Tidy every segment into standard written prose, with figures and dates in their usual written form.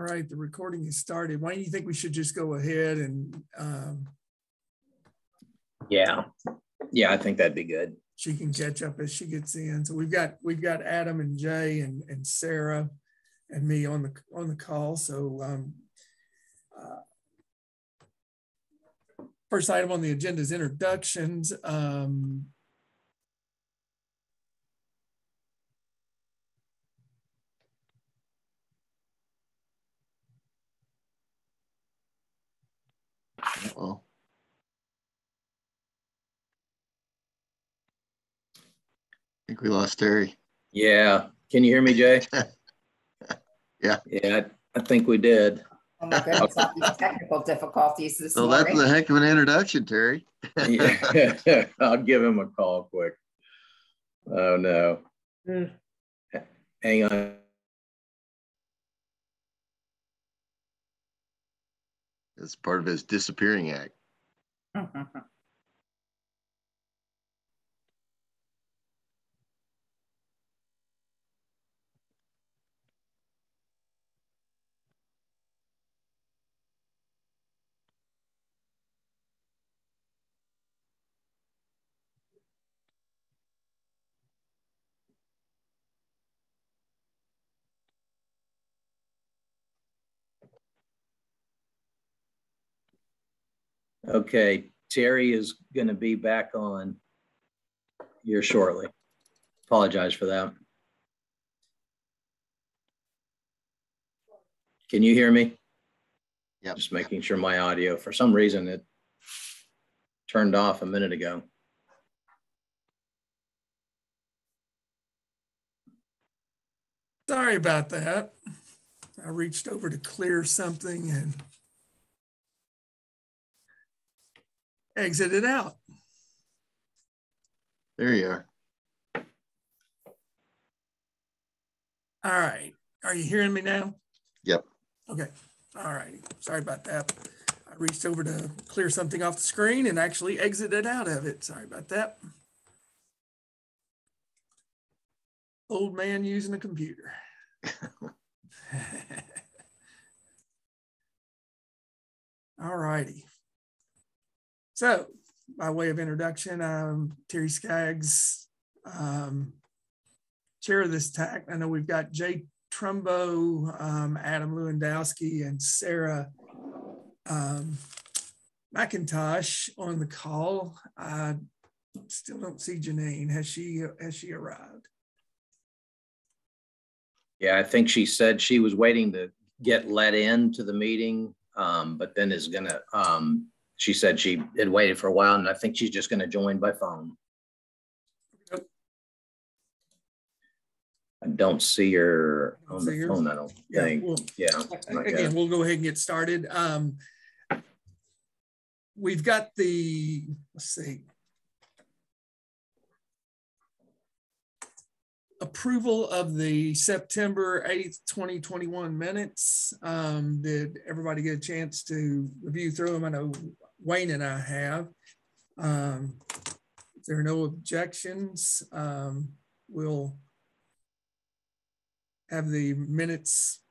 All right, the recording is started. Why do you think we should just go ahead and yeah, I think that'd be good. She can catch up as she gets in. So we've got Adam and Jay and Sarah and me on the call. So first item on the agenda is introductions. Uh-oh. I think we lost Terry. Yeah. Can you hear me, Jay? Yeah. Yeah, I think we did. Oh my goodness, all these technical difficulties this So morning. that's a heck of an introduction, Terry. Yeah. I'll give him a call quick. Oh, no. Hang on. It's part of his disappearing act. Okay, Terry is going to be back on here shortly. Apologize for that. Can you hear me? Yeah. Just making sure my audio, for some reason, it turned off a minute ago. Sorry about that. I reached over to clear something and exited out. There you are. All right. Are you hearing me now? Yep. Okay. All right. Sorry about that. I reached over to clear something off the screen and actually exited out of it. Sorry about that. Old man using a computer. All righty. So, by way of introduction, I'm Terry Skaggs, chair of this TAC. I know we've got Jay Trumbo, Adam Lewandowski, and Sarah McIntosh on the call. I still don't see Janine. Has she arrived? Yeah, I think she said she was waiting to get let into the meeting, but then is going to, she said she had waited for a while, and I think she's just going to join by phone. Yep. I don't see her on the phone, I don't think. Well, yeah. Again, we'll go ahead and get started. We've got the, let's see, approval of the September 8th, 2021 minutes. Did everybody get a chance to review through them? I know Wayne and I have. If there are no objections, we'll have the minutes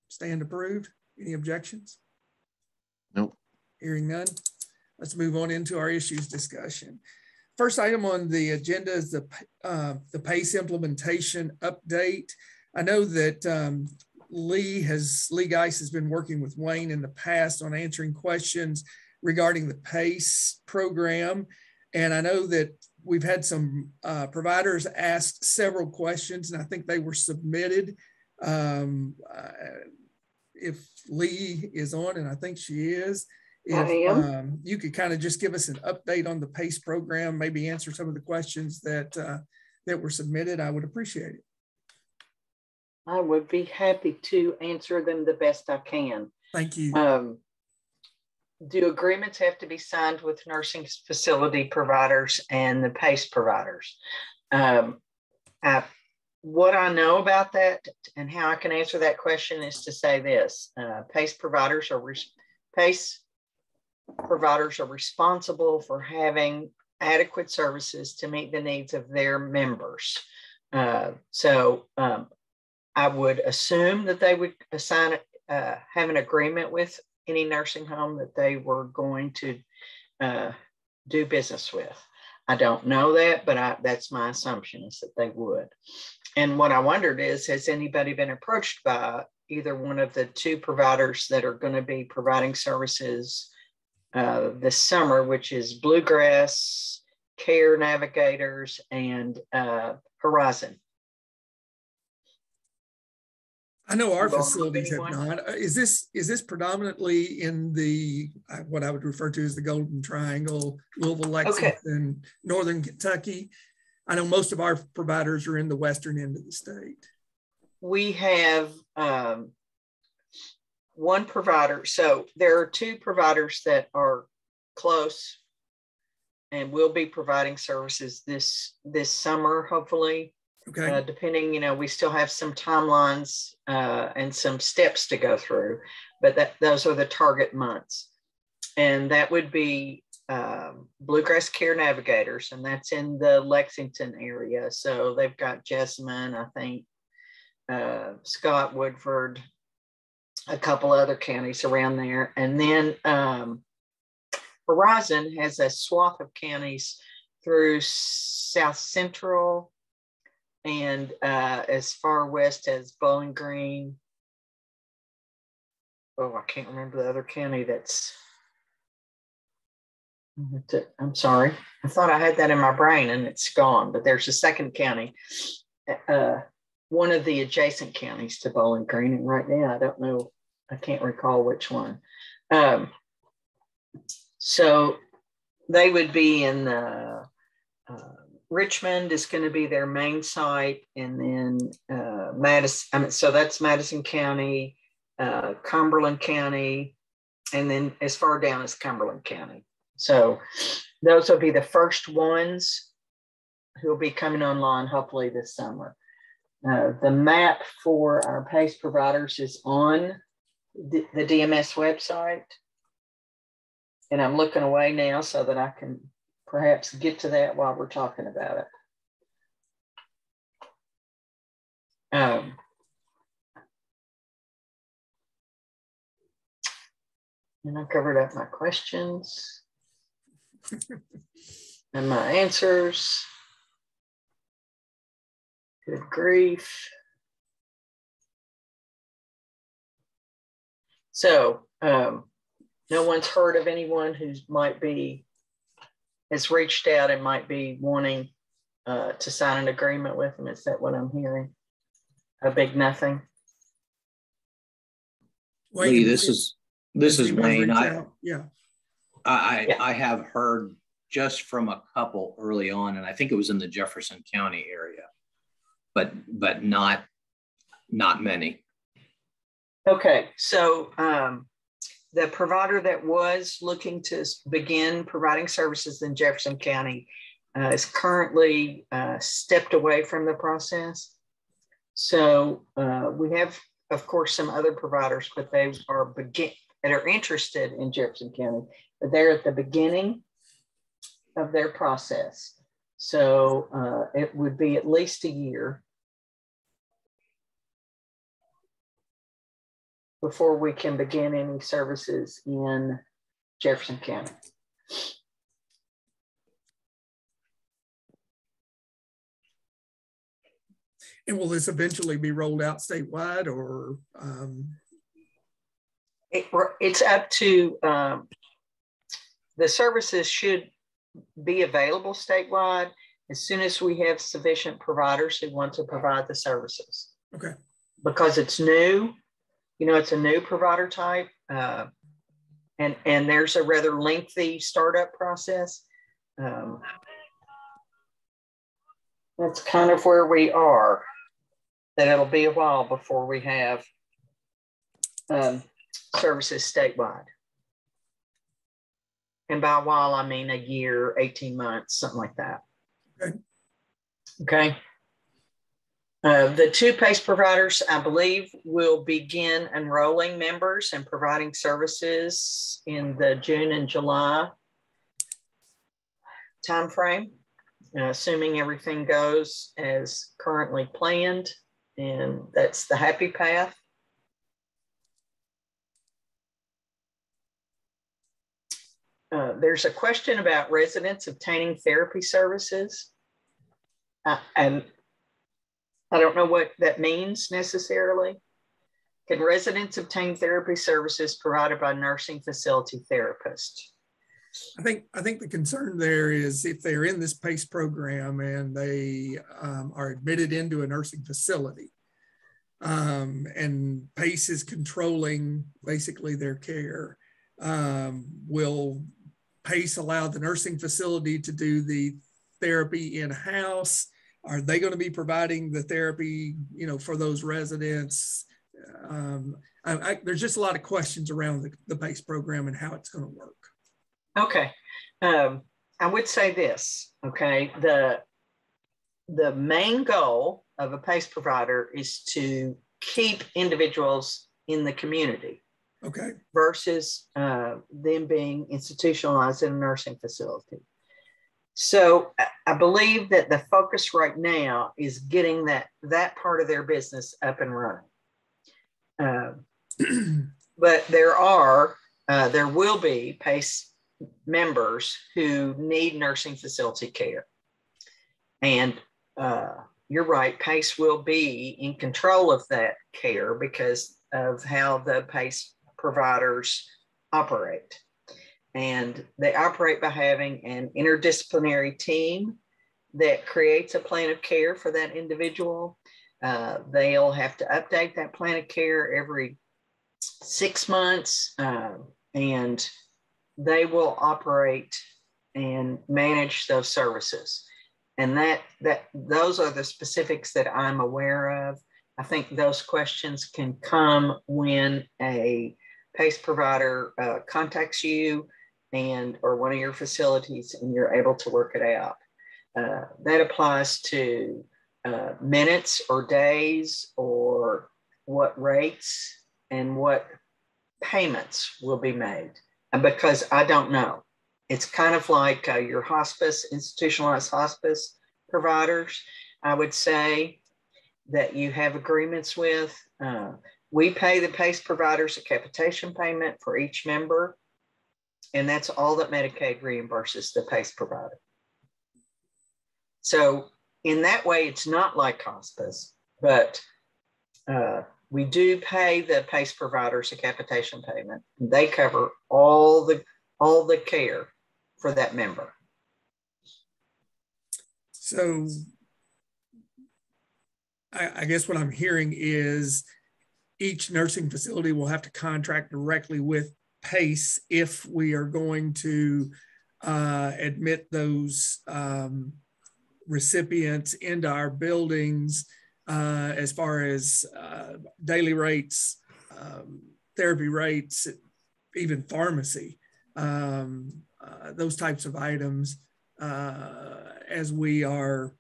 stand approved. Any objections? Nope. Hearing none. Let's move on into our issues discussion. First item on the agenda is the PACE implementation update. I know that Lee Geis has been working with Wayne in the past on answering questions regarding the PACE program. And I know that we've had some providers ask several questions, and I think they were submitted. If Lee is on, and I think she is, if you could kind of just give us an update on the PACE program, maybe answer some of the questions that were submitted, I would appreciate it. I would be happy to answer them the best I can. Thank you. Do agreements have to be signed with nursing facility providers and the PACE providers? What I know about that and how I can answer that question is to say this: PACE providers are responsible for having adequate services to meet the needs of their members. So I would assume that they would have an agreement with any nursing home that they were going to do business with. I don't know that, but that's my assumption, is that they would. And what I wondered is, has anybody been approached by either one of the two providers that are going to be providing services this summer, which is Bluegrass Care Navigators and Horizon? I know our You all know facilities have anyone? not. Is this predominantly in the what I would refer to as the Golden Triangle, Louisville, Lexington, Northern Kentucky? I know most of our providers are in the western end of the state. We have one provider. So there are two providers that are close and will be providing services this summer, hopefully. Okay. Depending, you know, we still have some timelines and some steps to go through, but those are the target months. And that would be Bluegrass Care Navigators, and that's in the Lexington area. So they've got Jessamine, I think, Scott, Woodford, a couple other counties around there. And then Horizon has a swath of counties through South Central and as far west as Bowling Green. Oh, I can't remember the other county that's. I'm sorry. I thought I had that in my brain and it's gone, but there's a second county, one of the adjacent counties to Bowling Green. And right now, I don't know, I can't recall which one. So they would be in Richmond is going to be their main site. And then Madison, so that's Madison County, Cumberland County, and then as far down as Cumberland County. So those will be the first ones who will be coming online hopefully this summer. The map for our PACE providers is on the DMS website. And I'm looking away now so that I can perhaps get to that while we're talking about it. And I covered up my questions and my answers. Good grief. So no one's heard of anyone who has reached out and might be wanting to sign an agreement with them. Is that what I'm hearing? A big nothing. Lee, this is Wayne. I I have heard just from a couple early on, and I think it was in the Jefferson County area, but not many. Okay, so the provider that was looking to begin providing services in Jefferson County is currently stepped away from the process. So we have, of course, some other providers, but they are that are interested in Jefferson County, but they're at the beginning of their process. So it would be at least a year before we can begin any services in Jefferson County. And will this eventually be rolled out statewide, or? It's up to, the services should be available statewide as soon as we have sufficient providers who want to provide the services. Okay. Because it's new, you know, it's a new provider type, and there's a rather lengthy startup process. That's kind of where we are, that it'll be a while before we have services statewide. And by a while, I mean a year, 18 months, something like that. Okay. Okay. The two PACE providers, I believe, will begin enrolling members and providing services in the June and July timeframe, assuming everything goes as currently planned, and that's the happy path. there's a question about residents obtaining therapy services. And I don't know what that means necessarily. Can residents obtain therapy services provided by nursing facility therapists? I think the concern there is if they're in this PACE program and they are admitted into a nursing facility, and PACE is controlling basically their care, will PACE allow the nursing facility to do the therapy in-house? Are they going to be providing the therapy, for those residents? There's just a lot of questions around the PACE program and how it's going to work. Okay. I would say this, okay, the main goal of a PACE provider is to keep individuals in the community. Okay. Versus them being institutionalized in a nursing facility. So I believe that the focus right now is getting that part of their business up and running. But there will be PACE members who need nursing facility care. And you're right, PACE will be in control of that care because of how the PACE providers operate. And they operate by having an interdisciplinary team that creates a plan of care for that individual. They'll have to update that plan of care every 6 months, and they will operate and manage those services. And those are the specifics that I'm aware of. I think those questions can come when a PACE provider contacts you or one of your facilities and you're able to work it out. That applies to minutes or days or what rates and what payments will be made. And because I don't know, it's kind of like your hospice, institutionalized hospice providers, I would say that you have agreements with. We pay the PACE providers a capitation payment for each member, and that's all that Medicaid reimburses the PACE provider. So in that way, it's not like hospice, but we do pay the PACE providers a capitation payment. They cover all the care for that member. So I guess what I'm hearing is each nursing facility will have to contract directly with PACE if we are going to admit those recipients into our buildings, as far as daily rates, therapy rates, even pharmacy, those types of items, as we are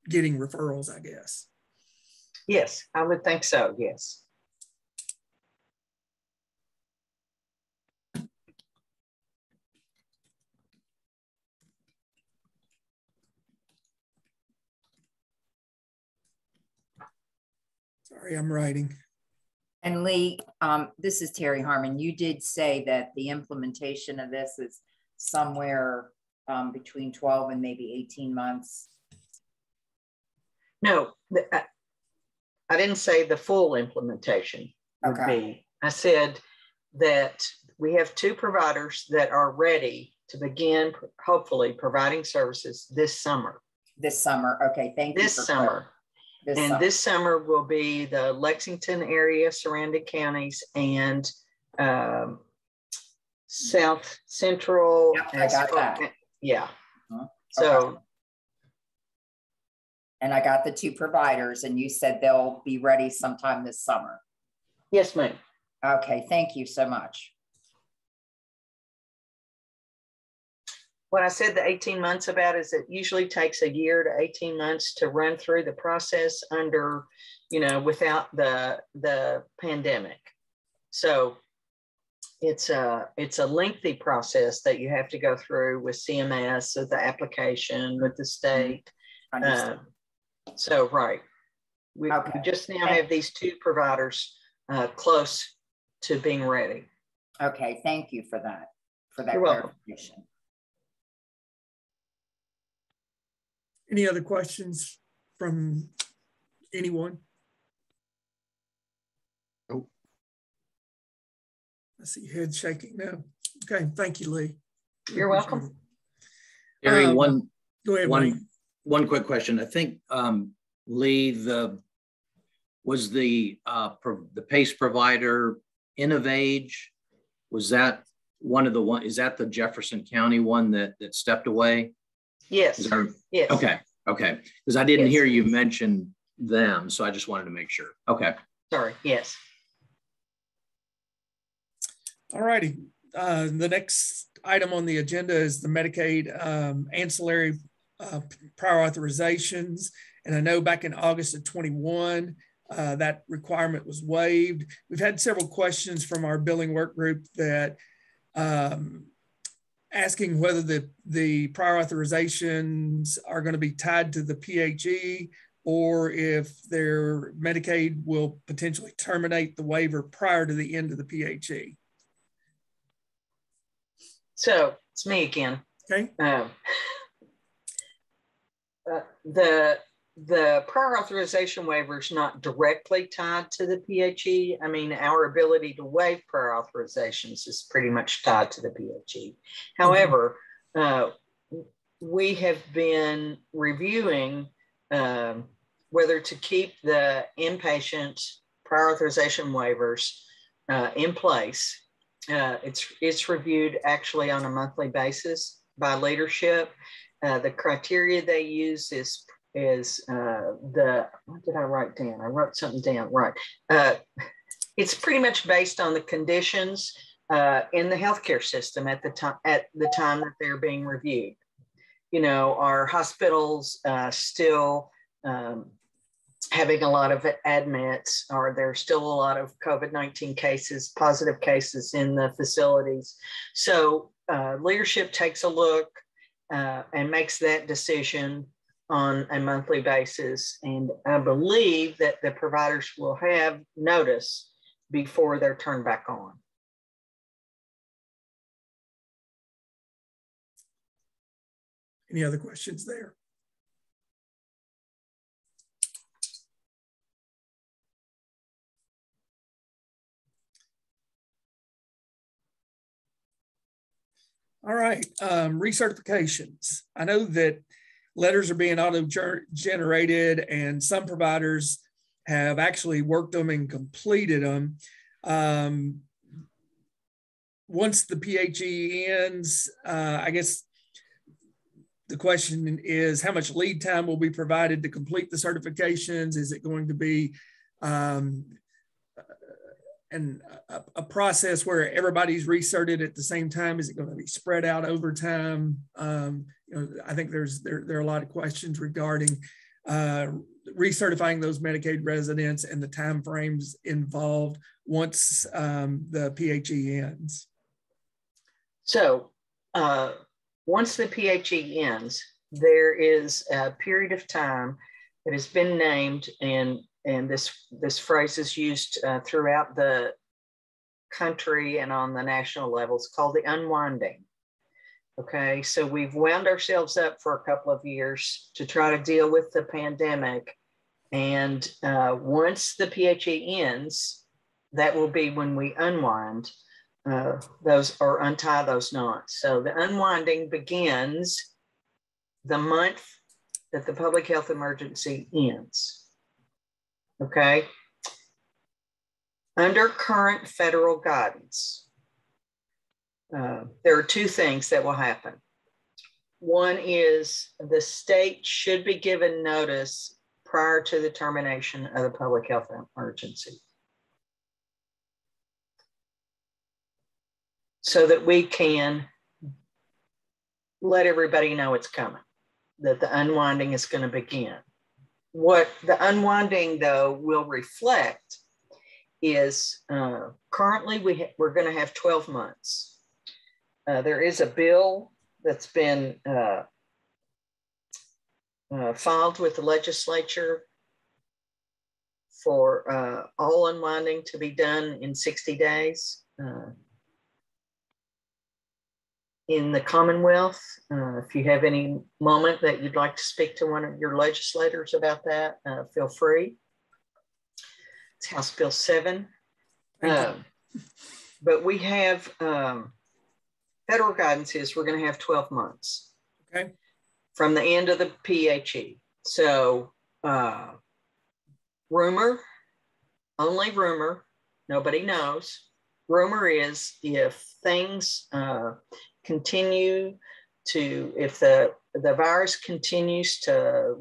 getting referrals, I guess. Yes, I would think so, yes. Sorry, I'm writing. And Lee, this is Terry Harmon. You did say that the implementation of this is somewhere between 12 and maybe 18 months. No, I didn't say the full implementation would be. I said that we have 2 providers that are ready to begin, hopefully, providing services this summer. This summer, okay, thank you. This summer. This summer will be the Lexington area, surrounding counties, and South Central. Yep, I got that. Yeah. Okay. So. And I got the 2 providers, and you said they'll be ready sometime this summer. Yes, ma'am. Okay, thank you so much. What I said the 18 months about is it usually takes a year to 18 months to run through the process under, without the pandemic. So it's a lengthy process that you have to go through with CMS, with the application, with the state. So, right. We just now have these 2 providers close to being ready. Okay, thank you for that You're welcome. clarification. Any other questions from anyone? Nope. I see head shaking now. Okay, thank you, Lee. You're welcome. Terry, Go ahead, Wayne. one quick question. I think Lee, the PACE provider Innovage, was that one of the one? Is that the Jefferson County one that stepped away? Yes. Yes. Okay. Because I didn't Yes. hear you mention them, so I just wanted to make sure. Okay. Sorry. Yes. All righty. The next item on the agenda is the Medicaid ancillary prior authorizations. And I know back in August of 21, that requirement was waived. We've had several questions from our billing work group that asking whether the prior authorizations are going to be tied to the PHE or if their Medicaid will potentially terminate the waiver prior to the end of the PHE. So it's me again. Okay. The prior authorization waiver is not directly tied to the PHE. I mean, our ability to waive prior authorizations is pretty much tied to the PHE. However, we have been reviewing whether to keep the inpatient prior authorization waivers in place. It's reviewed actually on a monthly basis by leadership. The criteria they use is what did I write down? I wrote something down, right. It's pretty much based on the conditions in the healthcare system at the time that they're being reviewed. You know, are hospitals still having a lot of admits? Are there still a lot of COVID-19 cases, positive cases in the facilities? So leadership takes a look and makes that decision on a monthly basis. And I believe that the providers will have notice before they're turned back on. Any other questions there? All right, recertifications. I know that letters are being auto-generated and some providers have actually worked them and completed them. Once the PHE ends, I guess the question is how much lead time will be provided to complete the certifications? Is it going to be a process where everybody's recerted at the same time? Is it going to be spread out over time? You know, I think there are a lot of questions regarding recertifying those Medicaid residents and the timeframes involved once the PHE ends. So once the PHE ends, there is a period of time that has been named, and this phrase is used throughout the country and on the national levels, called the unwinding. Okay, so we've wound ourselves up for a couple of years to try to deal with the pandemic. And once the PHE ends, that will be when we unwind those or untie those knots. So the unwinding begins the month that the public health emergency ends. Okay. Under current federal guidance, there are two things that will happen. One is the state should be given notice prior to the termination of the public health emergency, so that we can let everybody know it's coming, that the unwinding is going to begin. What the unwinding, though, will reflect is currently we're going to have 12 months. There is a bill that's been filed with the legislature for all unwinding to be done in 60 days. in the Commonwealth. If you have any moment that you'd like to speak to one of your legislators about that, feel free. It's House Bill 7. But we have federal guidance is we're going to have 12 months. Okay. From the end of the PHE. So rumor, only rumor, nobody knows. Rumor is if things continue to, if the virus continues to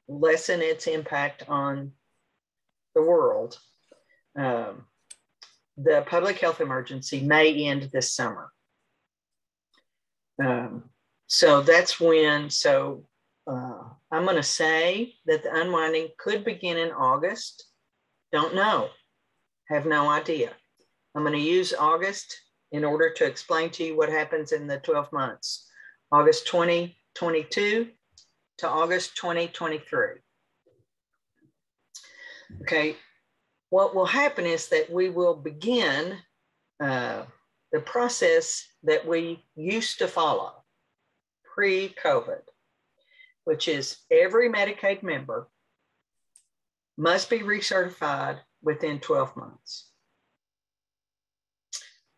lessen its impact on the world, the public health emergency may end this summer. So that's when, I'm going to say that the unwinding could begin in August. Don't know, have no idea. I'm going to use August in order to explain to you what happens in the 12 months. August 2022 to August 2023. Okay, what will happen is that we will begin the process that we used to follow pre-COVID, which is every Medicaid member must be recertified within 12 months.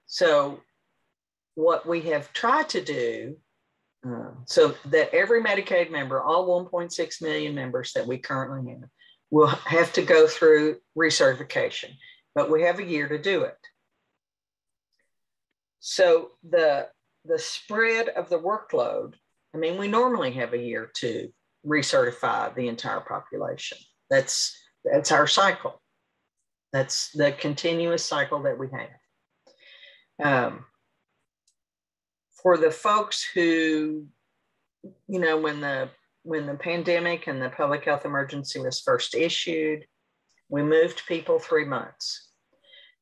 So what we have tried to do, so that every Medicaid member, all 1.6 million members that we currently have, will have to go through recertification, but we have a year to do it. So the spread of the workload, I mean, we normally have a year to recertify the entire population. That's our cycle. That's the continuous cycle that we have. For the folks who, you know, when the pandemic and the public health emergency was first issued, we moved people 3 months.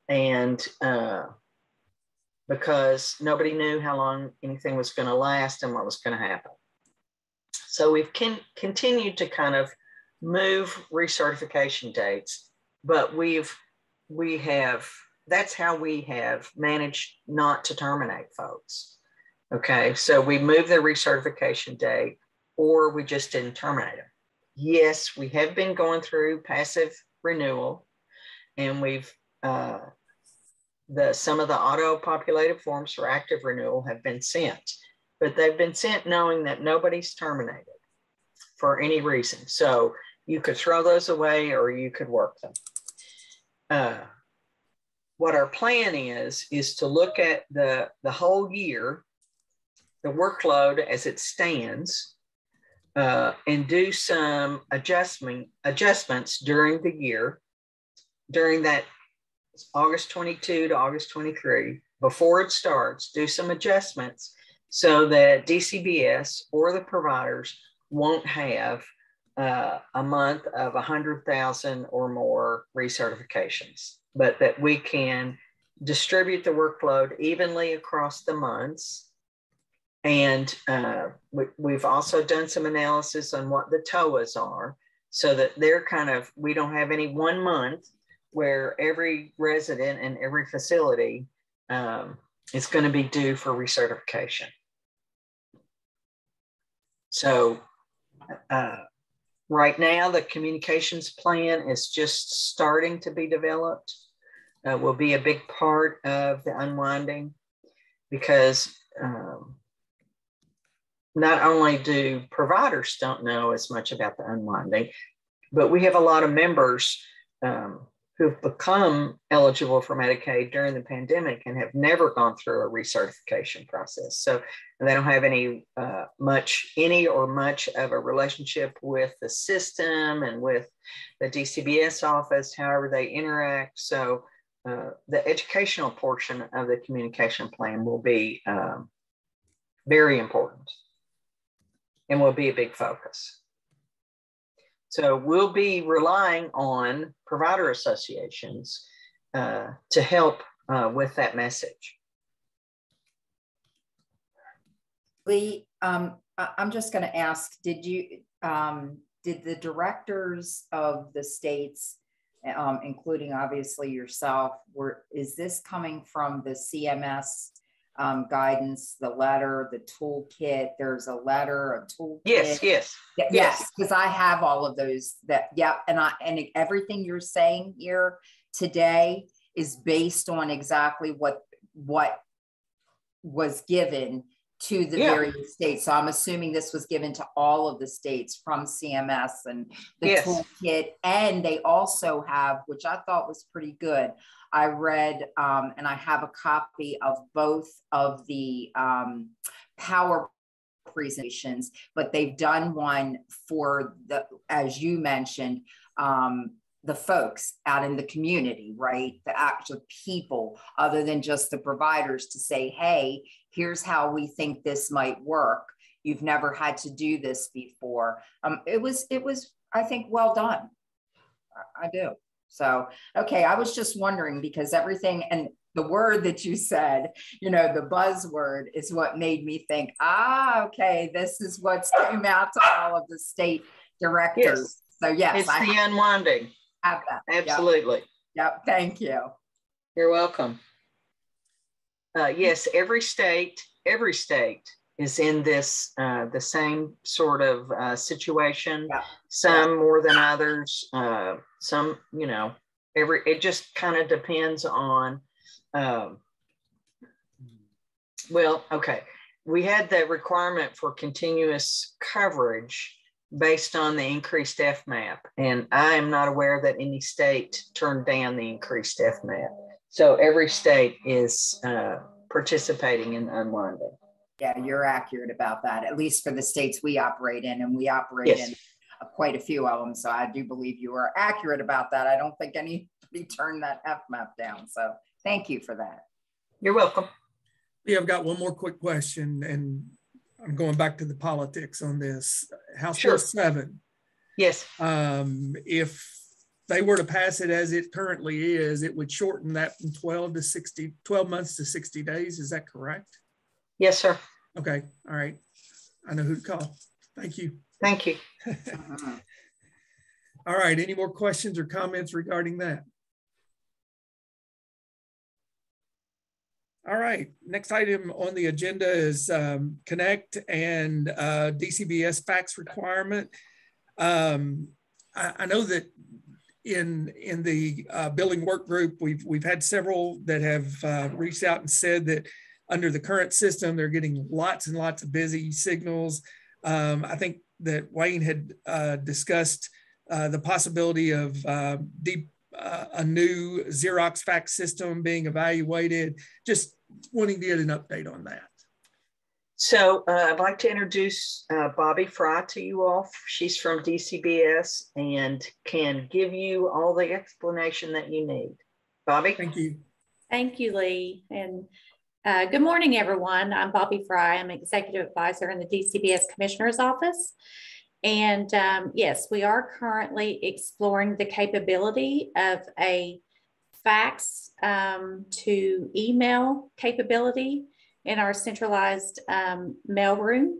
And because nobody knew how long anything was going to last and what was going to happen. So we've continued to kind of move recertification dates, but that's how we have managed not to terminate folks. Okay, so we moved the recertification date, or we just didn't terminate them. Yes, we have been going through passive renewal, and we've some of the auto-populated forms for active renewal have been sent, but they've been sent knowing that nobody's terminated for any reason. So you could throw those away or you could work them. What our plan is to look at the whole year, the workload as it stands, and do some adjustments during the year, during that August 22 to August 23, before it starts, do some adjustments so that DCBS or the providers won't have a month of 100,000 or more recertifications, but that we can distribute the workload evenly across the months. And we've also done some analysis on what the TOAs are, so that they're we don't have any 1 month where every resident and every facility is going to be due for recertification. So right now, the communications plan is just starting to be developed. Will be a big part of the unwinding, because not only do providers don't know as much about the unwinding, but we have a lot of members who've become eligible for Medicaid during the pandemic and have never gone through a recertification process. So they don't have any much of a relationship with the system and with the DCBS office, however they interact. So the educational portion of the communication plan will be very important and will be a big focus. So we'll be relying on provider associations to help with that message. Lee, I'm just going to ask, did the directors of the states, including obviously yourself, is this coming from the CMS guidance, the letter, the toolkit. There's a letter, a toolkit. Yes. Yes, because I have all of those. And everything you're saying here today is based on exactly what was given to the various states. So I'm assuming this was given to all of the states from CMS and the toolkit. And they also have, which I thought was pretty good. I read, and I have a copy of both of the power presentations, but they've done one for the, as you mentioned, the folks out in the community, right? The actual people, other than just the providers, to say, hey, here's how we think this might work. You've never had to do this before. It was, I think, well done. I do. So, okay, I was just wondering, because everything, and the word that you said, you know, the buzzword is what made me think, okay, this is what's came out to all of the state directors. Yes. So yes, it's the unwinding. Have that. Absolutely. Yep. Thank you. You're welcome. Yes, every state is in this, the same sort of situation. Some more than others. Some, you know, it just kind of depends on, well, okay. We had the requirement for continuous coverage based on the increased FMAP. And I am not aware that any state turned down the increased FMAP. So every state is participating in unwinding. Yeah, you're accurate about that, at least for the states we operate in, and we operate in quite a few of them. So I do believe you are accurate about that. I don't think anybody turned that FMAP down. So thank you for that. You're welcome. Yeah, I've got one more quick question, and I'm going back to the politics on this. House Bill 7. Yes. If they were to pass it as it currently is, it would shorten that from 12 months to 60 days. Is that correct? Yes, sir. Okay. All right. I know who to call. Thank you. Thank you. All right. Any more questions or comments regarding that? All right. Next item on the agenda is Connect and DCBS fax requirement. I know that in the billing work group, we've had several that have reached out and said that under the current system, they're getting lots and lots of busy signals. I think that Wayne had discussed the possibility of a new Xerox fax system being evaluated. Just wanting to get an update on that. So I'd like to introduce Bobby Fry to you all. She's from DCBS and can give you all the explanation that you need. Bobby? Thank you. Thank you, Lee. And good morning, everyone. I'm Bobby Fry. I'm Executive Advisor in the DCBS Commissioner's Office. And yes, we are currently exploring the capability of a fax to email capability in our centralized mailroom.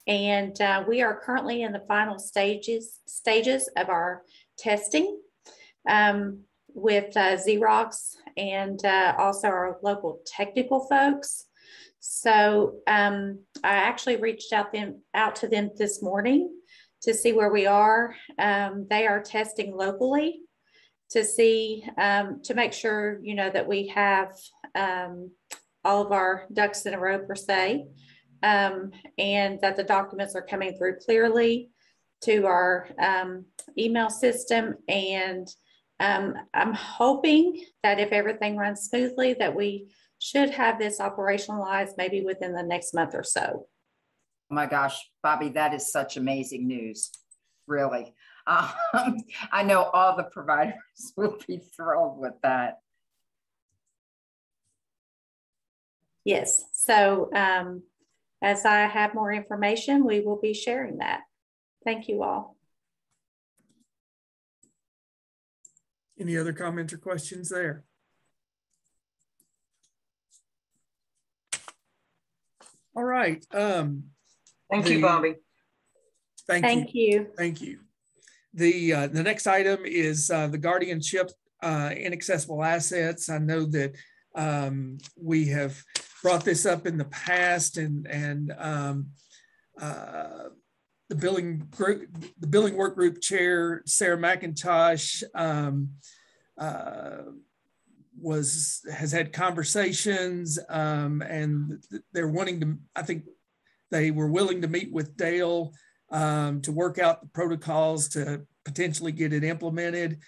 And we are currently in the final stages of our testing with Xerox and also our local technical folks. So I actually reached out to them this morning to see where we are. They are testing locally to see, to make sure, you know, that we have all of our ducks in a row per se, and that the documents are coming through clearly to our email system. And I'm hoping that if everything runs smoothly, that we should have this operationalized maybe within the next month or so. Oh my gosh, Bobby, that is such amazing news, really. I know all the providers will be thrilled with that. Yes, so as I have more information, we will be sharing that. Thank you all. Any other comments or questions there? All right. Thank you, Bobby. Thank you. Thank you. The next item is the guardianship inaccessible assets. I know that we have brought this up in the past, and the billing work group chair, Sarah McIntosh, has had conversations, and they're wanting to, I think they were willing to meet with Dale to work out the protocols to potentially get it implemented.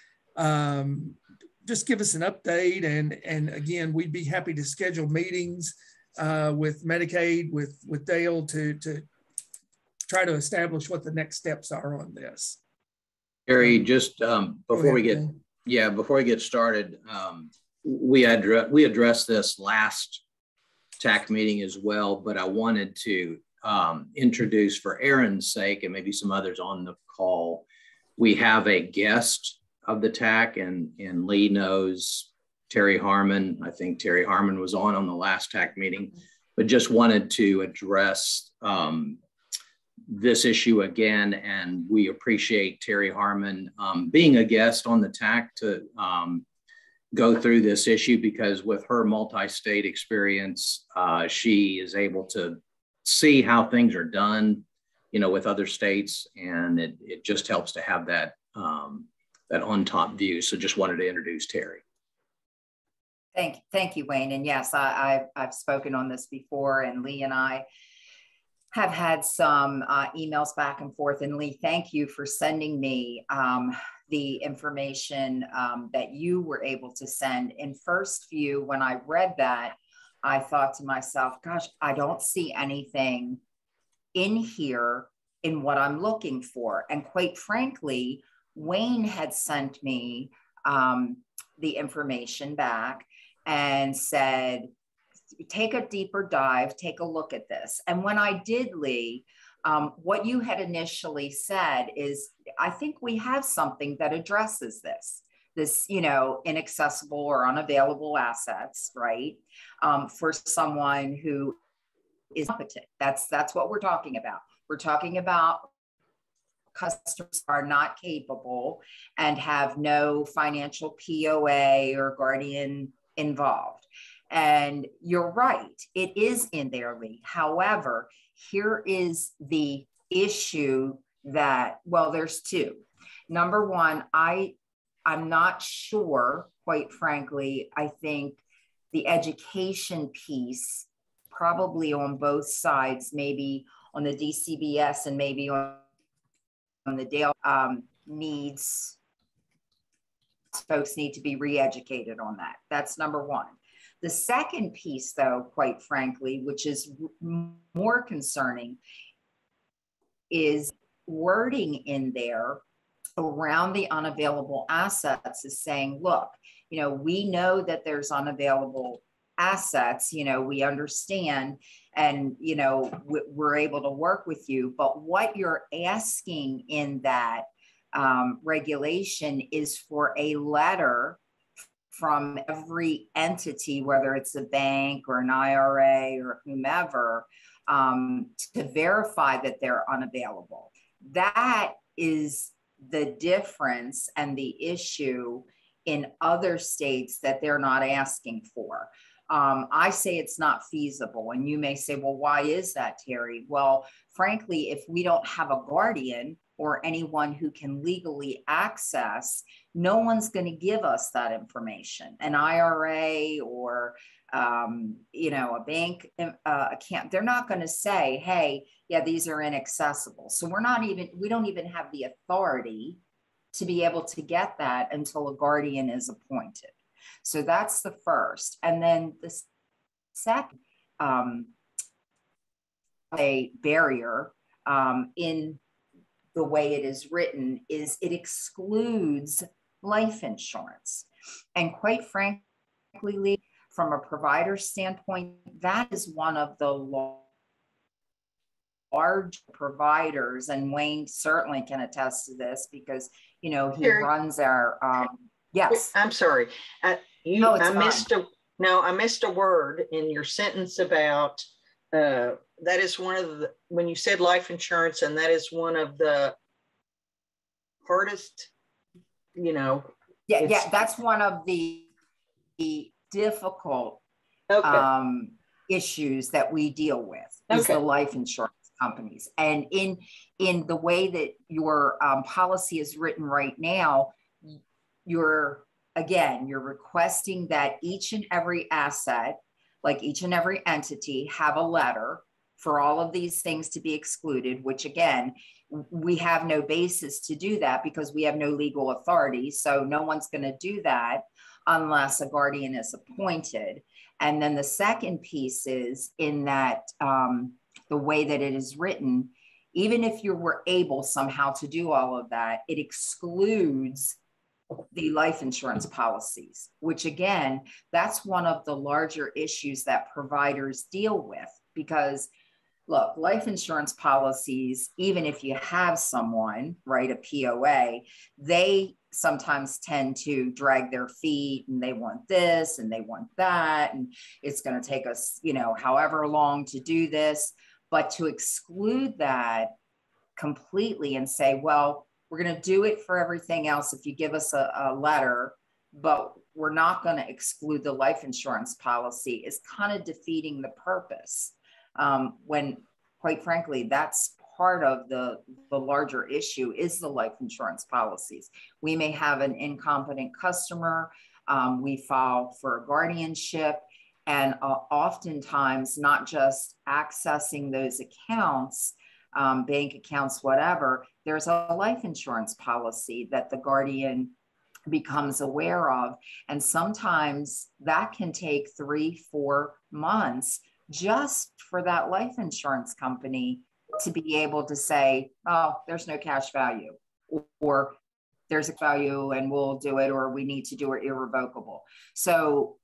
Just give us an update, and again, we'd be happy to schedule meetings with Medicaid, with Dale to try to establish what the next steps are on this. Terry, just before we get started, we addressed this last TAC meeting as well, but I wanted to introduce, for Aaron's sake and maybe some others on the call, we have a guest of the TAC, and Lee knows Terry Harmon. I think Terry Harmon was on the last TAC meeting, but just wanted to address this issue again. And we appreciate Terry Harmon being a guest on the TAC to go through this issue, because with her multi-state experience, she is able to see how things are done, with other states, and it just helps to have that that on top view. So just wanted to introduce Terry. Thank you, Wayne. And yes, I've spoken on this before, and Lee and I have had some emails back and forth. And Lee, thank you for sending me the information that you were able to send. In first view, when I read that, I thought to myself, gosh, I don't see anything in here in what I'm looking for. And quite frankly, Wayne had sent me the information back and said, take a deeper dive, take a look at this. And when I did, Lee, what you had initially said is, I think we have something that addresses this, inaccessible or unavailable assets, right? For someone who is competent. That's what we're talking about. We're talking about customers are not capable and have no financial POA or guardian involved. And you're right, it is in there, Lee. However, here is the issue that, well, there's two. Number one, I'm not sure, quite frankly, I think the education piece, probably on both sides, maybe on the DCBS and maybe on the Dale, folks need to be re-educated on that. That's number one. The second piece, though, quite frankly, which is more concerning, is wording in there around the unavailable assets is saying, look, we know that there's unavailable assets, we understand, and, we're able to work with you. But what you're asking in that regulation is for a letter from every entity, whether it's a bank or an IRA or whomever, to verify that they're unavailable. That is the difference and the issue in other states that they're not asking for. I say it's not feasible. And you may say, well, why is that, Terry? Well, frankly, if we don't have a guardian or anyone who can legally access, no one's going to give us that information. An IRA or, a bank account, they're not going to say, hey, yeah, these are inaccessible. So we don't even have the authority to be able to get that until a guardian is appointed. So that's the first. And then the second, a barrier in the way it is written is it excludes life insurance. And quite frankly, Lee, from a provider standpoint, that is one of the large providers, and Wayne certainly can attest to this because, he runs our, yes. I'm sorry. I missed a word in your sentence about, that is one of the, when you said life insurance, and that is one of the hardest, Yeah, that's one of the difficult okay. issues that we deal with is the life insurance companies. And in the way that your policy is written right now, you're requesting that each and every asset, like each and every entity, have a letter for all of these things to be excluded, which again, we have no basis to do that because we have no legal authority. So no one's going to do that unless a guardian is appointed. And then the second piece is in that the way that it is written, even if you were able somehow to do all of that, it excludes the life insurance policies, which again, that's one of the larger issues that providers deal with. Because look, life insurance policies, even if you have someone, right, a POA, they sometimes tend to drag their feet and they want this and they want that. And it's going to take us, however long to do this. But to exclude that completely and say, well, we're going to do it for everything else if you give us a letter, but we're not going to exclude the life insurance policy is kind of defeating the purpose. When quite frankly, that's part of the larger issue is the life insurance policies. We may have an incompetent customer, we file for a guardianship, and oftentimes not just accessing those accounts, bank accounts, whatever, there's a life insurance policy that the guardian becomes aware of. And sometimes that can take 3-4 months just for that life insurance company to be able to say, oh, there's no cash value, or there's a value and we'll do it, or we need to do it irrevocable. So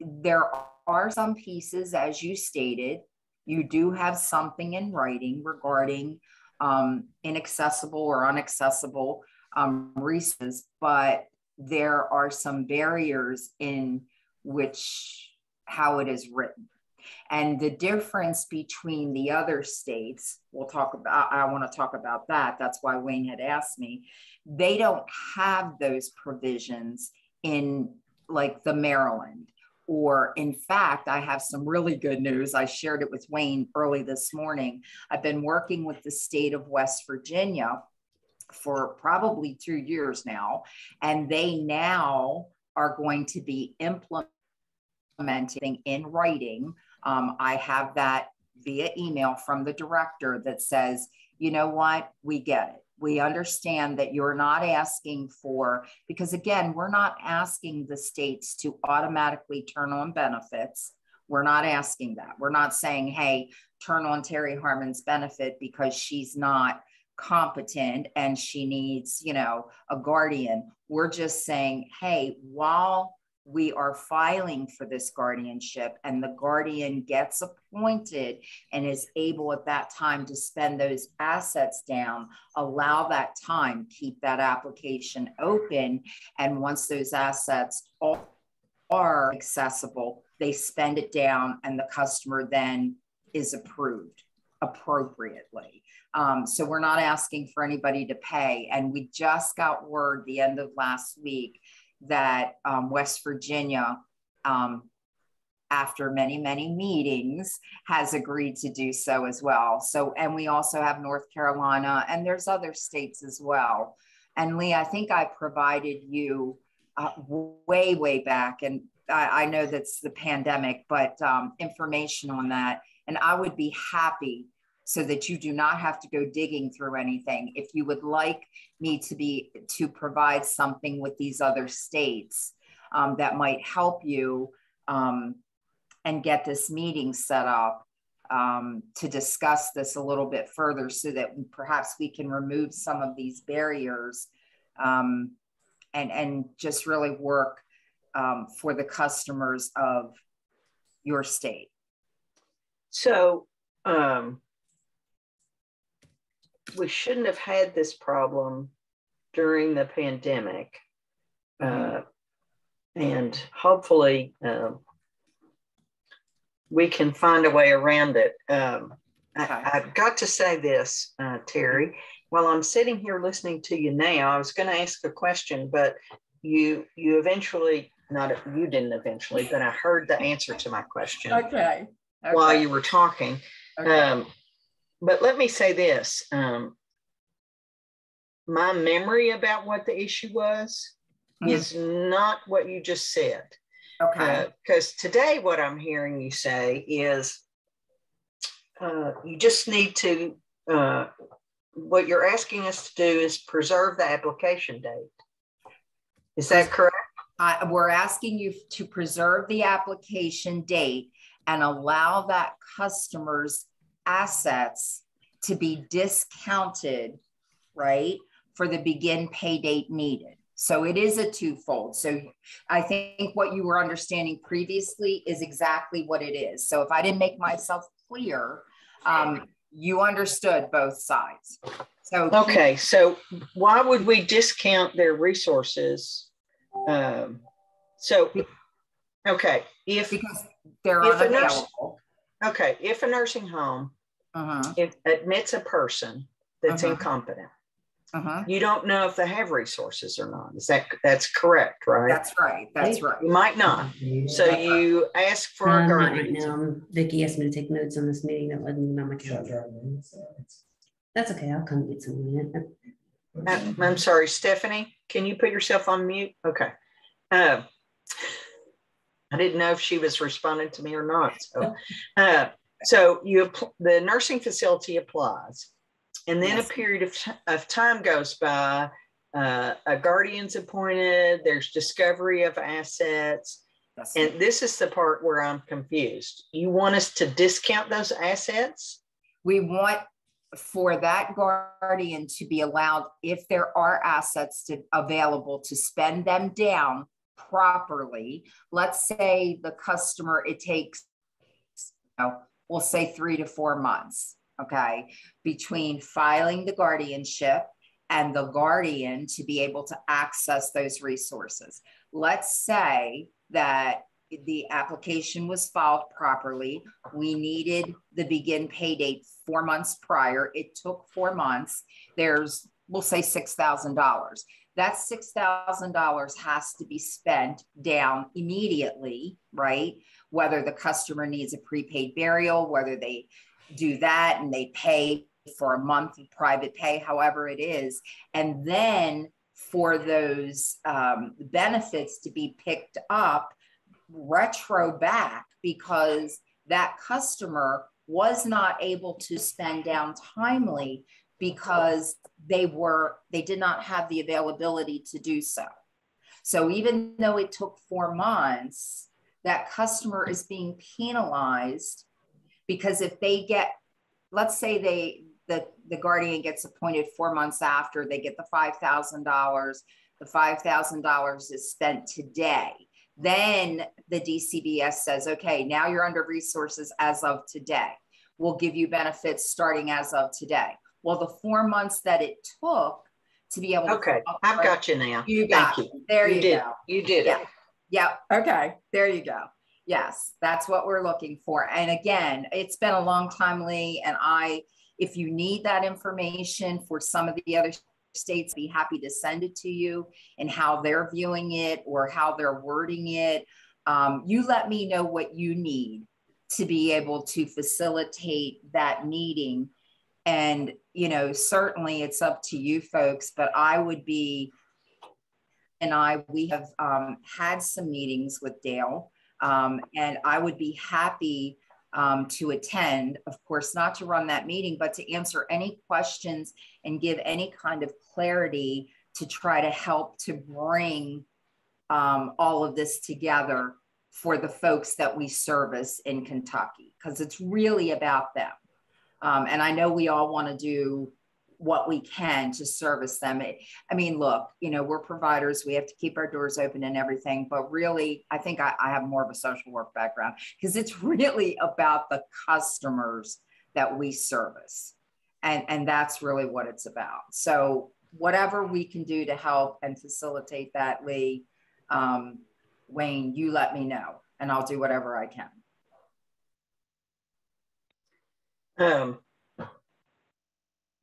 there are some pieces, as you stated, you do have something in writing regarding inaccessible or unaccessible resources, but there are some barriers in which how it is written. And the difference between the other states, I want to talk about that. That's why Wayne had asked me. They don't have those provisions in like the Maryland. Or in fact, I have some really good news. I shared it with Wayne early this morning. I've been working with the state of West Virginia for probably 2 years now, and they now are going to be implementing in writing. I have that via email from the director that says, you know what, we get it. We understand that you're not asking for, because again, we're not asking the states to automatically turn on benefits. We're not asking that. We're not saying, hey, turn on Terry Harmon's benefit because she's not competent and she needs, a guardian. We're just saying, hey, while we are filing for this guardianship and the guardian gets appointed and is able at that time to spend those assets down, allow that time, keep that application open. And once those assets are accessible, they spend it down and the customer then is approved appropriately. So we're not asking for anybody to pay. And we just got word the end of last week that West Virginia, after many, many meetings, has agreed to do so as well. So, and we also have North Carolina, and there's other states as well. And Lee, I think I provided you way, way back, and I know that's the pandemic, but information on that. And I would be happy so that you do not have to go digging through anything. If you would like me to provide something with these other states that might help you and get this meeting set up to discuss this a little bit further so that perhaps we can remove some of these barriers and just really work for the customers of your state. So, we shouldn't have had this problem during the pandemic. And hopefully we can find a way around it. I've got to say this, Terry, while I'm sitting here listening to you now, I was going to ask a question, but you eventually, you didn't eventually, but I heard the answer to my question. Okay. while you were talking. Okay. But let me say this. My memory about what the issue was is not what you just said. Okay. Because today what I'm hearing you say is you just need to, what you're asking us to do is preserve the application date. Is that correct? We're asking you to preserve the application date and allow that customer's assets to be discounted, right, for the begin pay date needed. So it is a twofold. So I think what you were understanding previously is exactly what it is. So if I didn't make myself clear, you understood both sides. So okay, so why would we discount their resources? Okay, because they're unavailable. Okay, if a nursing home it admits a person that's incompetent, you don't know if they have resources or not. That's correct, right? That's right. That's right. You might not. So you ask for a guardian. Right now, Vicki asked me to take notes on this meeting that wasn't on my calendar. That's okay. I'll come get some in a minute. I'm sorry, Stephanie. Can you put yourself on mute? Okay. I didn't know if she was responding to me or not. So the nursing facility applies, and then a period of time goes by. A guardian's appointed. There's discovery of assets, and this is the part where I'm confused. You want us to discount those assets? We want for that guardian to be allowed, if there are assets available, to spend them down properly. Let's say the customer, it takes, we'll say 3 to 4 months, okay, between filing the guardianship and the guardian to be able to access those resources. Let's say that the application was filed properly. We needed the begin pay date 4 months prior. It took 4 months. There's, we'll say $6,000. That $6,000 has to be spent down immediately, right? Whether the customer needs a prepaid burial, whether they do that and they pay for a month of private pay, however it is. And then for those benefits to be picked up retro back, because that customer was not able to spend down timely because they did not have the availability to do so. So even though it took 4 months, that customer is being penalized because if they get, let's say the guardian gets appointed 4 months after, they get the $5,000. The $5,000 is spent today. Then the DCBS says, okay, now you're under resources as of today. We'll give you benefits starting as of today. Well, the 4 months that it took to be able to. Okay, I've got you now. You got it. There you go. You did it. Yeah. Okay. There you go. Yes, that's what we're looking for. And again, it's been a long time, Lee, and if you need that information for some of the other states, be happy to send it to you and how they're viewing it or how they're wording it. You let me know what you need to be able to facilitate that meeting. And, certainly it's up to you folks, but we have had some meetings with Dale, and I would be happy to attend, of course, not to run that meeting, but to answer any questions and give any kind of clarity to try to help to bring all of this together for the folks that we service in Kentucky, because it's really about them. And I know we all want to do what we can to service them. Look, we're providers. We have to keep our doors open and everything. But really, I think I have more of a social work background because it's really about the customers that we service. And that's really what it's about. So whatever we can do to help and facilitate that, Lee, Wayne, you let me know and I'll do whatever I can.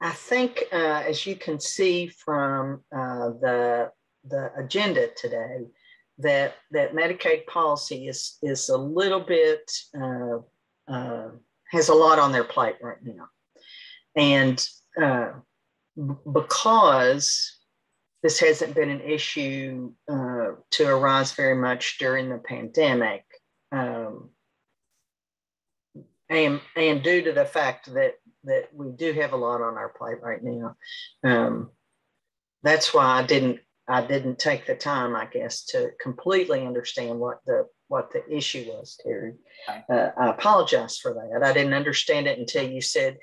I think, as you can see from the agenda today, that Medicaid policy is a little bit has a lot on their plate right now. And because this hasn't been an issue to arise very much during the pandemic, and due to the fact that we do have a lot on our plate right now, that's why I didn't take the time, I guess, to completely understand what the issue was, Terry. I apologize for that. I didn't understand it until you said,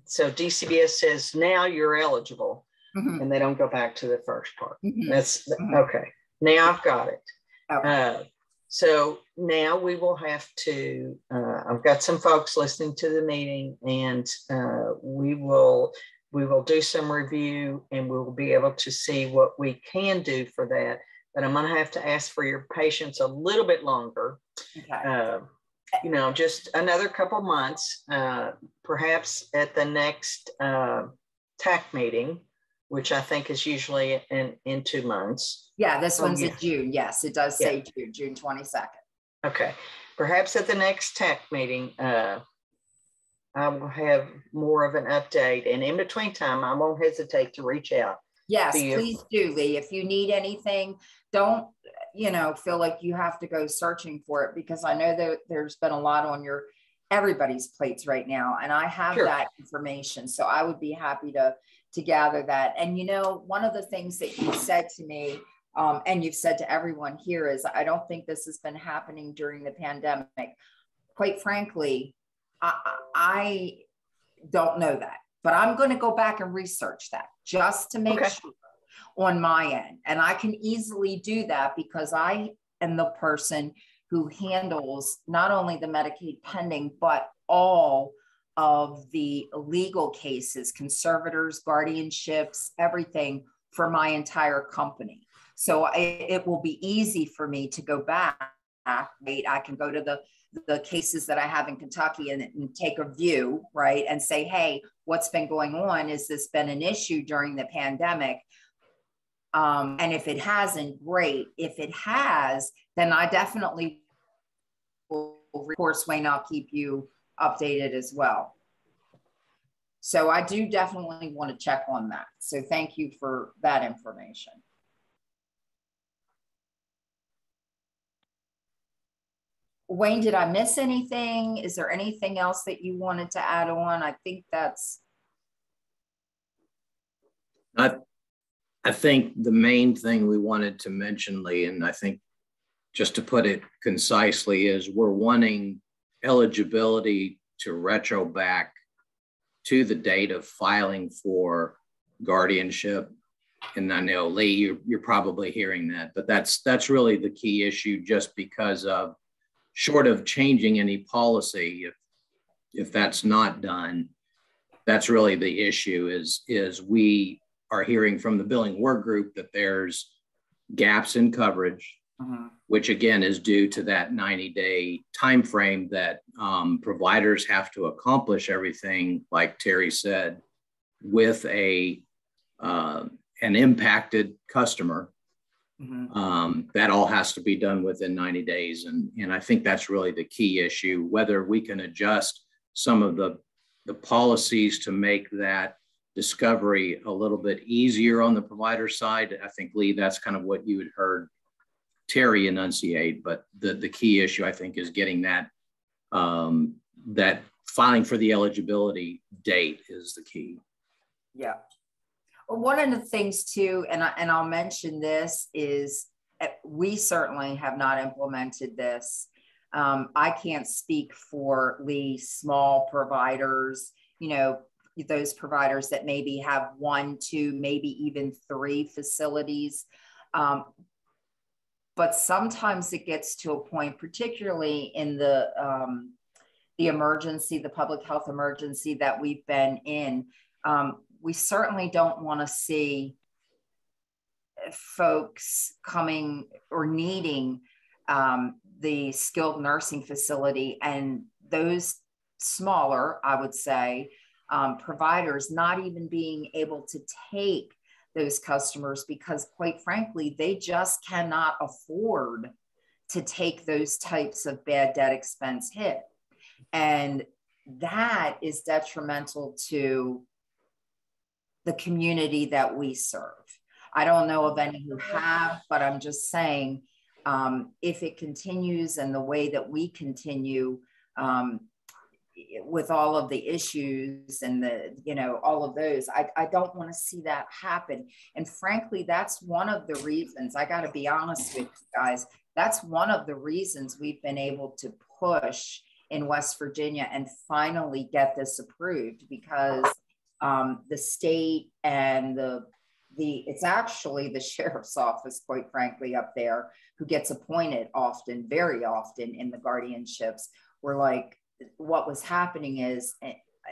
so DCBS says now you're eligible, and they don't go back to the first part. That's okay. Now I've got it. Okay. So now we will have to, I've got some folks listening to the meeting, and we will do some review, and we'll be able to see what we can do for that. But I'm going to have to ask for your patience a little bit longer. Okay. You know, just another couple months, perhaps at the next TAC meeting, which I think is usually in 2 months. Yeah, this one's in June. Yes, it does say June 22nd. Okay. Perhaps at the next TAC meeting, I will have more of an update. And in between time, I won't hesitate to reach out. Yes, please do, Lee. If you need anything, don't, feel like you have to go searching for it, because I know that there's been a lot on everybody's plates right now. And I have that information. So I would be happy to gather that. And, one of the things that you said to me, and you've said to everyone here, is I don't think this has been happening during the pandemic. Quite frankly, I don't know that, but I'm going to go back and research that just to make sure on my end. And I can easily do that because I am the person who handles not only the Medicaid pending, but all of the legal cases, conservators, guardianships, everything for my entire company. So it will be easy for me to go back. Right? I can go to the cases that I have in Kentucky and take a view, right? And say, hey, what's been going on? Has this been an issue during the pandemic? And if it hasn't, great. If it has, then I definitely will, of course, Wayne, I'll keep you updated as well. So I do definitely want to check on that. So thank you for that information. Wayne, did I miss anything? Is there anything else that you wanted to add on? I think that's. I think the main thing we wanted to mention, Lee, and I think just to put it concisely, is we're wanting eligibility to retro back to the date of filing for guardianship. And I know, Lee, you're probably hearing that, but that's really the key issue, just because of, short of changing any policy, if that's not done, that's really the issue. Is we are hearing from the billing work group that there's gaps in coverage, which again is due to that 90-day time frame that providers have to accomplish everything, like Terry said, with an impacted customer. That all has to be done within 90 days. And I think that's really the key issue, whether we can adjust some of the policies to make that discovery a little bit easier on the provider side. I think, Lee, that's kind of what you had heard Terry enunciate, but the key issue, I think, is getting that that filing for the eligibility date is the key. Yeah. One of the things too, and I'll mention this, is we certainly have not implemented this. I can't speak for Lee, small providers, those providers that maybe have 1, 2, maybe even 3 facilities. But sometimes it gets to a point, particularly in the emergency, the public health emergency that we've been in, we certainly don't want to see folks coming or needing the skilled nursing facility, and those smaller, I would say, providers not even being able to take those customers, because quite frankly, they just cannot afford to take those types of bad debt expense hit. And that is detrimental to the community that we serve. I don't know of any who have, but I'm just saying, if it continues and the way that we continue with all of the issues and the, you know, all of those, I don't want to see that happen. And frankly, that's one of the reasons, I got to be honest with you guys, that's one of the reasons we've been able to push in West Virginia and finally get this approved, because the state and it's actually the sheriff's office, quite frankly, up there, who gets appointed often, very often in the guardianships. We're like, what was happening is,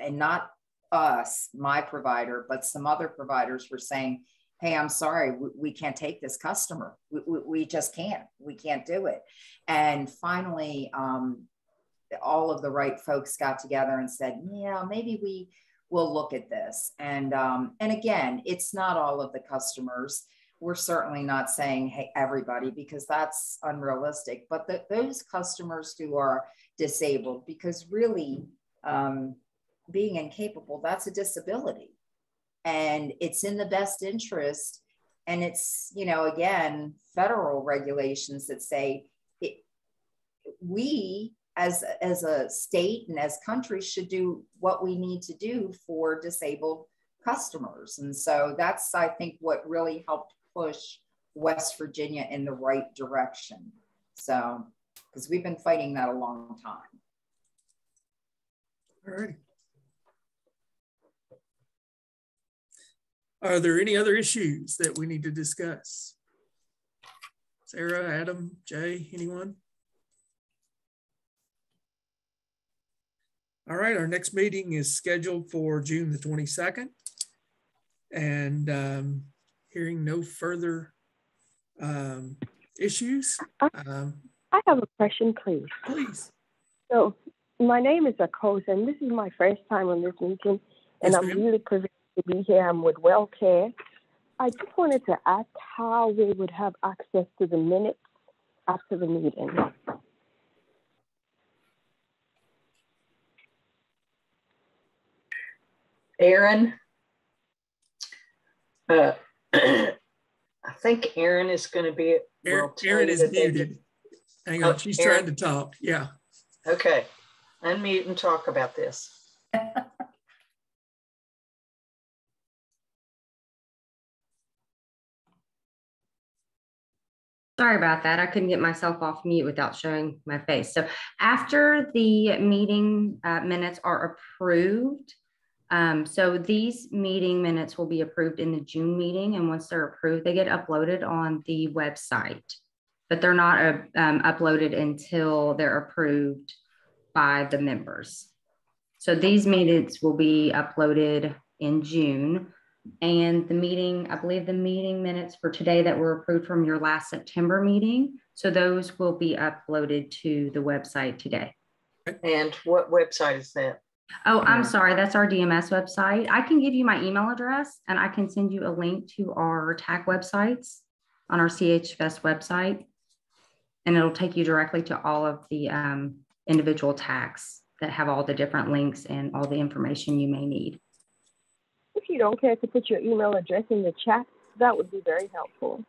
and not us, my provider, but some other providers were saying, hey, I'm sorry, we can't take this customer. We just can't. We can't do it. And finally, all of the right folks got together and said, yeah, maybe we will look at this. And again, it's not all of the customers. We're certainly not saying, hey, everybody, because that's unrealistic, but those customers who are disabled, because really being incapable, that's a disability. And it's in the best interest. And it's, you know, again, federal regulations that say we as a state and as countries should do what we need to do for disabled customers. And so that's, I think, what really helped push West Virginia in the right direction. So, because we've been fighting that a long time. All right. Are there any other issues that we need to discuss? Sarah, Adam, Jay, anyone? All right, our next meeting is scheduled for June the 22nd. And hearing no further issues. I have a question, please. Please. So my name is Akos, and this is my first time on this meeting, and I'm really privileged to be here. I'm with WellCare. I just wanted to ask how we would have access to the minutes after the meeting. Aaron, I think Aaron is going to be. Aaron is muted. Hang on, she's Aaron, trying to talk. Yeah. Okay, unmute and talk about this. Sorry about that. I couldn't get myself off mute without showing my face. So after the meeting minutes are approved, so these meeting minutes will be approved in the June meeting. And once they're approved, they get uploaded on the website, but they're not uploaded until they're approved by the members. So these minutes will be uploaded in June. And the meeting, I believe the meeting minutes for today that were approved from your last September meeting. So those will be uploaded to the website today. And what website is that? Oh, I'm sorry. That's our DMS website. I can give you my email address and I can send you a link to our TAC websites on our CHFS website. And it'll take you directly to all of the individual TACs that have all the different links and all the information you may need. If you don't care to put your email address in the chat, that would be very helpful.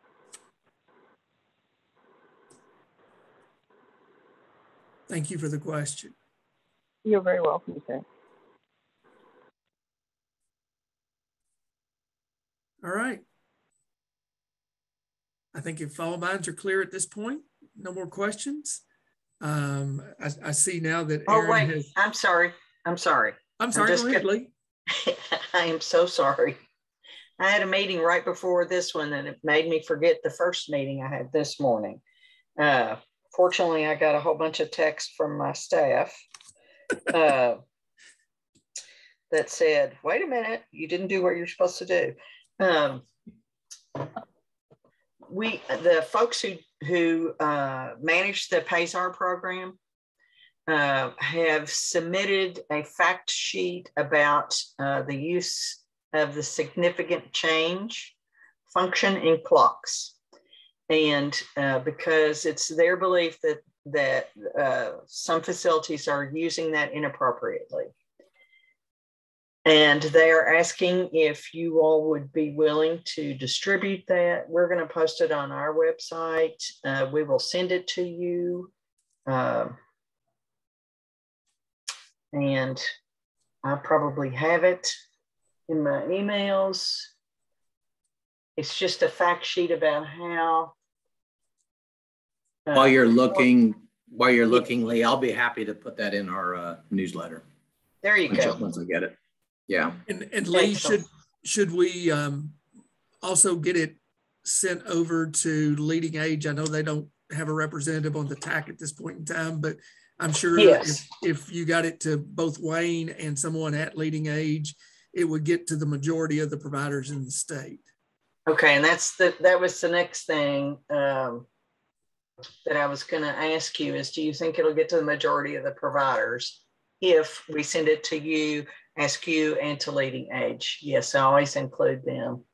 Thank you for the question. You're very welcome, sir. All right. I think if all minds are clear at this point, no more questions. I see now that Aaron has... I'm sorry. I'm sorry, go ahead, Lee. I am so sorry. I had a meeting right before this one and it made me forget the first meeting I had this morning. Fortunately, I got a whole bunch of texts from my staff that said, wait a minute, you didn't do what you're supposed to do. The folks who manage the PASAR program have submitted a fact sheet about the use of the significant change function in clocks. And because it's their belief that that some facilities are using that inappropriately. And they are asking if you all would be willing to distribute that. We're going to post it on our website. We will send it to you. And I probably have it in my emails. It's just a fact sheet about how. While you're looking, Lee, I'll be happy to put that in our newsletter. There you go. Once I get it. Yeah. And Lee, should we also get it sent over to Leading Age? I know they don't have a representative on the TAC at this point in time, but I'm sure if you got it to both Wayne and someone at Leading Age, it would get to the majority of the providers in the state. Okay, and that was the next thing that I was going to ask you is, do you think it'll get to the majority of the providers if we send it to you, ask you, and to Leading Age? Yes, I always include them.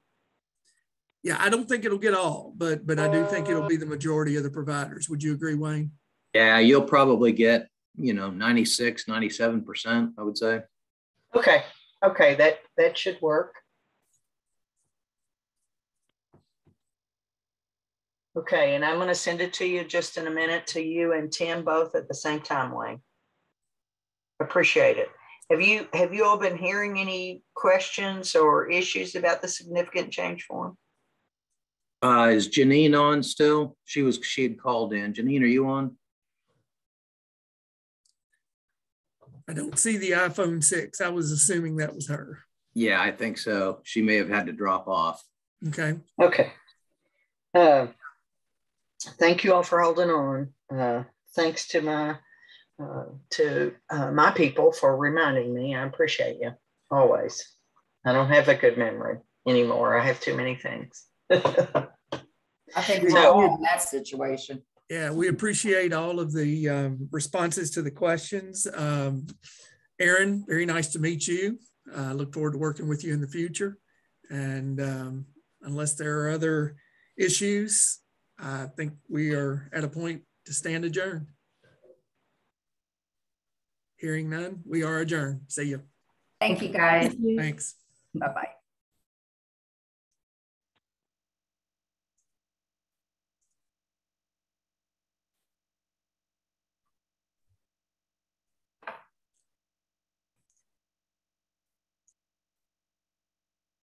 Yeah, I don't think it'll get all, but I do think it'll be the majority of the providers. Would you agree, Wayne? Yeah, you'll probably get, 96, 97%, I would say. Okay, that should work. Okay, and I'm going to send it to you just in a minute, to you and Tim both at the same time, Wayne. Appreciate it. Have you all been hearing any questions or issues about the significant change form? Is Janine on still? She had called in. Janine, are you on? I don't see the iPhone 6. I was assuming that was her. Yeah, I think so. She may have had to drop off. Okay. Okay. Thank you all for holding on. Thanks to my people for reminding me. I appreciate you always. I don't have a good memory anymore. I have too many things. I think we're all in that situation. Yeah, we appreciate all of the responses to the questions. Aaron, very nice to meet you. I look forward to working with you in the future. And unless there are other issues, I think we are at a point to stand adjourned. Hearing none, we are adjourned. See you. Thank you, guys. Thanks. Bye-bye.